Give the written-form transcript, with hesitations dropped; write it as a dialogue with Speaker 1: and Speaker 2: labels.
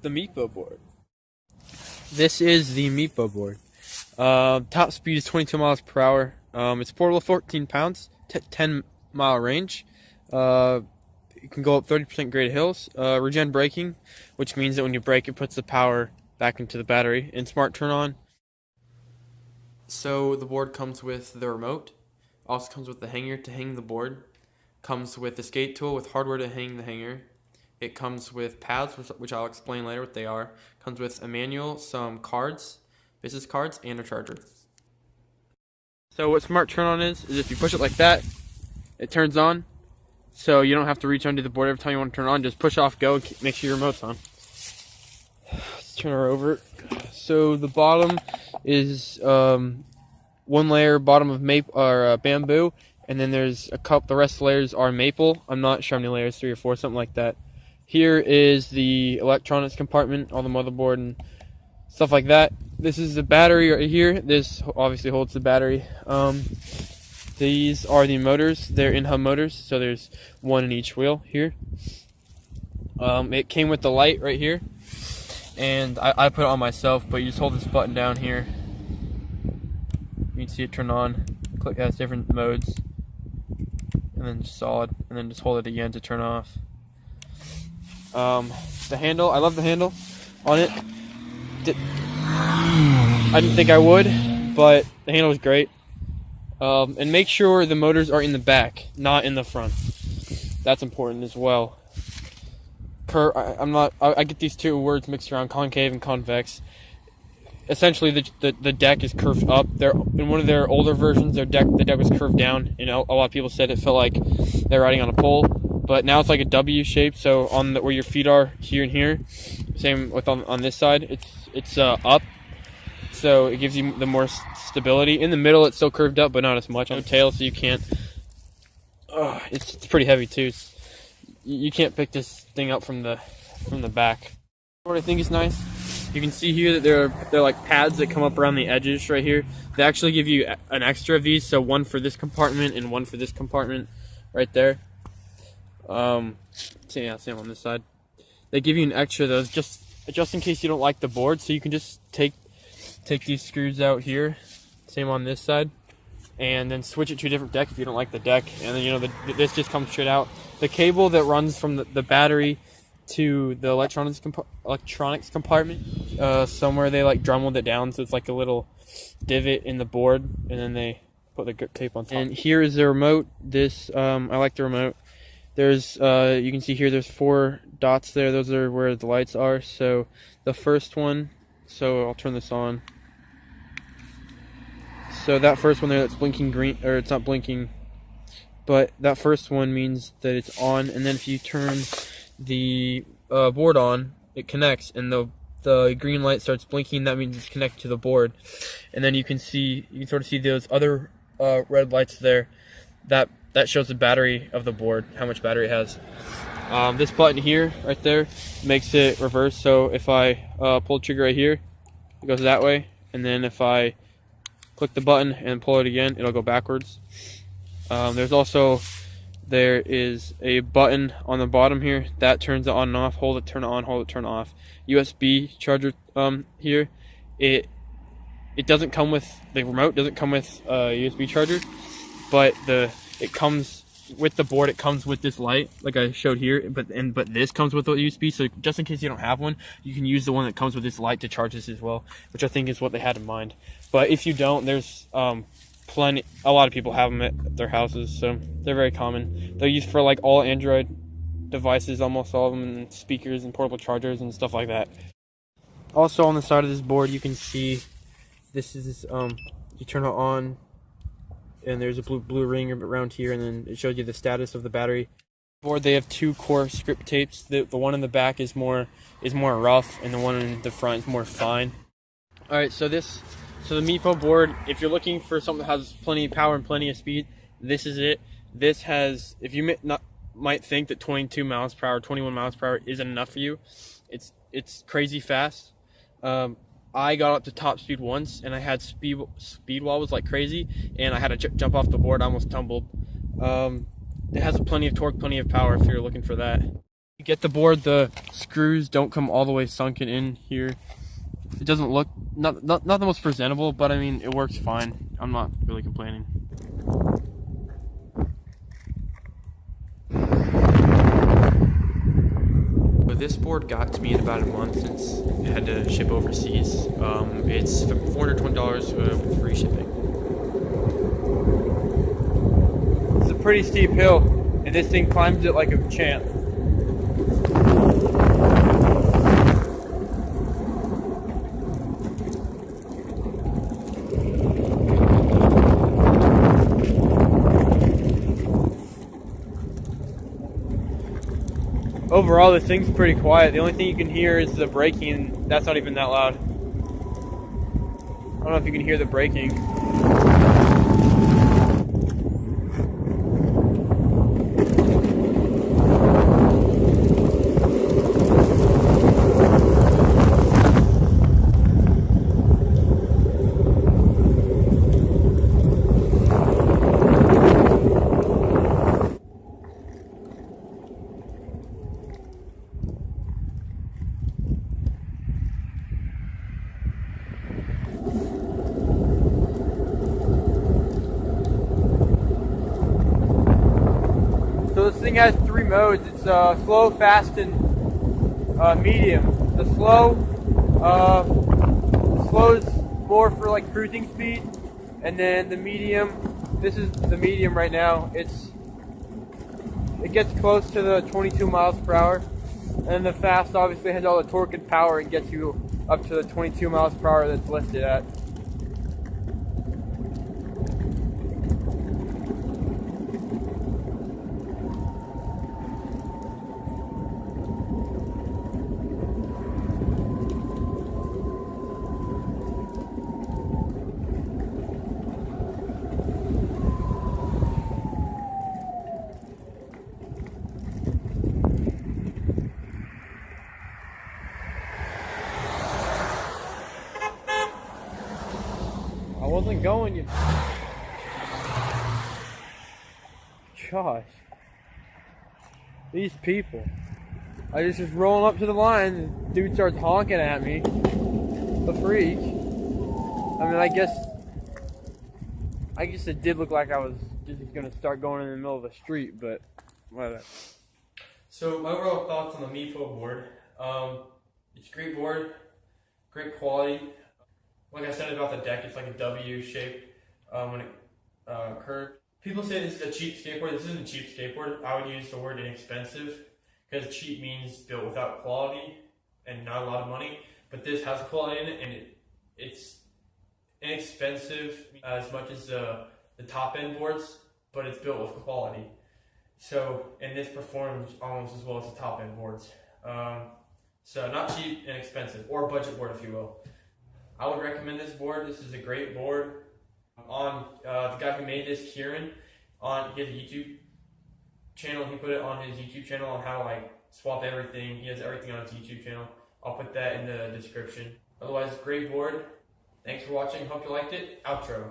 Speaker 1: the Meepo board. This is the Meepo board. Top speed is 22 miles per hour. It's portable, 14 pounds, 10-mile range. You can go up 30% grade hills. Regen braking, which means that when you brake, it puts the power back into the battery. And smart turn on. So the board comes with the remote. Also comes with the hanger to hang the board. Comes with the skate tool with hardware to hang the hanger. It comes with pads, which I'll explain later what they are. Comes with a manual, some cards, business cards, and a charger. So what smart turn on is if you push it like that, it turns on. So you don't have to reach under the board every time you want to turn it on. Just push off, go, and make sure your remote's on. Let's turn her over. So the bottom is one layer bottom of bamboo, and then there's a couple. The rest of the layers are maple. I'm not sure how many layers, 3 or 4, something like that. Here is the electronics compartment, all the motherboard and stuff like that. This is the battery right here. This obviously holds the battery. These are the motors. They're in-hub motors, so there's one in each wheel here. It came with the light right here, and I put it on myself, but you just hold this button down here. You can see it turn on. Click has different modes, and then solid, and then just hold it again to turn off. The handle, I love the handle on it. I didn't think I would, but the handle is great. And make sure the motors are in the back, not in the front. That's important as well. I get these two words mixed around, concave and convex. Essentially, the deck is curved up. In one of their older versions, the deck was curved down, and a lot of people said it felt like they're riding on a pole. But now it's like a W shape. So where your feet are here and here, same with on this side, it's up. So it gives you the more stability. In the middle, it's still curved up, but not as much. No tail, so you can't. It's pretty heavy too. You can't pick this thing up from the back. What I think is nice, you can see here that they're like pads that come up around the edges right here. They actually give you an extra of these, so one for this compartment and one for this compartment right there. Same on this side. They give you an extra of those just in case you don't like the board, so you can just take these screws out here. Same on this side, and then switch it to a different deck if you don't like the deck, and then this just comes straight out. The cable that runs from the battery to the electronics compartment, somewhere they like dremelled it down, so it's like a little divot in the board, and then they put the tape on top. And here is the remote. This I like the remote. There's you can see here there's 4 dots there. Those are where the lights are. So the first one, so I'll turn this on. So that first one there that's blinking green, or it's not blinking, but that first one means that it's on. And then if you turn the board on, it connects, and the green light starts blinking. That means it's connected to the board. And then you can sort of see those other red lights there. That shows the battery of the board, how much battery it has. This button here, right there, makes it reverse. So if I pull the trigger right here, it goes that way. And then if I click the button and pull it again, it'll go backwards. There is a button on the bottom here that turns it on and off. Hold it, turn it on, hold it, turn it off. USB charger here. It doesn't come with the remote, doesn't come with a USB charger, but it comes with the board. It comes with this light, like I showed here, but this comes with a USB. So just in case you don't have one, you can use the one that comes with this light to charge this as well, which I think is what they had in mind. But if you don't, there's a lot of people have them at their houses, so they're very common. They're used for like all Android devices, almost all of them, and speakers and portable chargers and stuff like that. Also on the side of this board, you can see this is you turn it on, and there's a blue ring around here, and then it shows you the status of the battery. Board, they have 2 core script tapes. The one in the back is more rough, and the one in the front is more fine. All right, so the Meepo board, if you're looking for something that has plenty of power and plenty of speed, this is it. This has, if you might think that 22 miles per hour, 21 miles per hour isn't enough for you, it's crazy fast. I got up to top speed once, and I had speed wobbles like crazy, and I had to jump off the board. I almost tumbled. It has plenty of torque, plenty of power if you're looking for that. You get the board, the screws don't come all the way sunken in here. It doesn't look, not the most presentable, but I mean, it works fine. I'm not really complaining. But this board got to me in about a month since it had to ship overseas. It's $420 with free shipping. It's a pretty steep hill, and this thing climbs it like a champ. Overall, this thing's pretty quiet. The only thing you can hear is the braking, and that's not even that loud. I don't know if you can hear the braking. So this thing has 3 modes. It's slow, fast, and medium. The slow is more for like cruising speed, and then the medium. This is the medium right now. It gets close to the 22 miles per hour, and the fast obviously has all the torque and power and gets you up to the 22 miles per hour that's listed at. I wasn't going, you. Gosh. These people. I just rolling up to the line, and dude starts honking at me. The freak. I mean, I guess it did look like I was just gonna start going in the middle of the street, but whatever. So my overall thoughts on the Meepo board. It's a great board, great quality. Like I said about the deck, it's like a W shape when it curved. People say this is a cheap skateboard. This isn't a cheap skateboard. I would use the word inexpensive because cheap means built without quality and not a lot of money. But this has quality in it, and it's inexpensive as much as the top end boards, but it's built with quality. So, and this performs almost as well as the top end boards. So not cheap and expensive, or budget board if you will. I would recommend this board. This is a great board. The guy who made this, Kieran, on his YouTube channel, he put it on his YouTube channel on how to like swap everything. He has everything on his YouTube channel. I'll put that in the description. Otherwise, great board. Thanks for watching. Hope you liked it. Outro.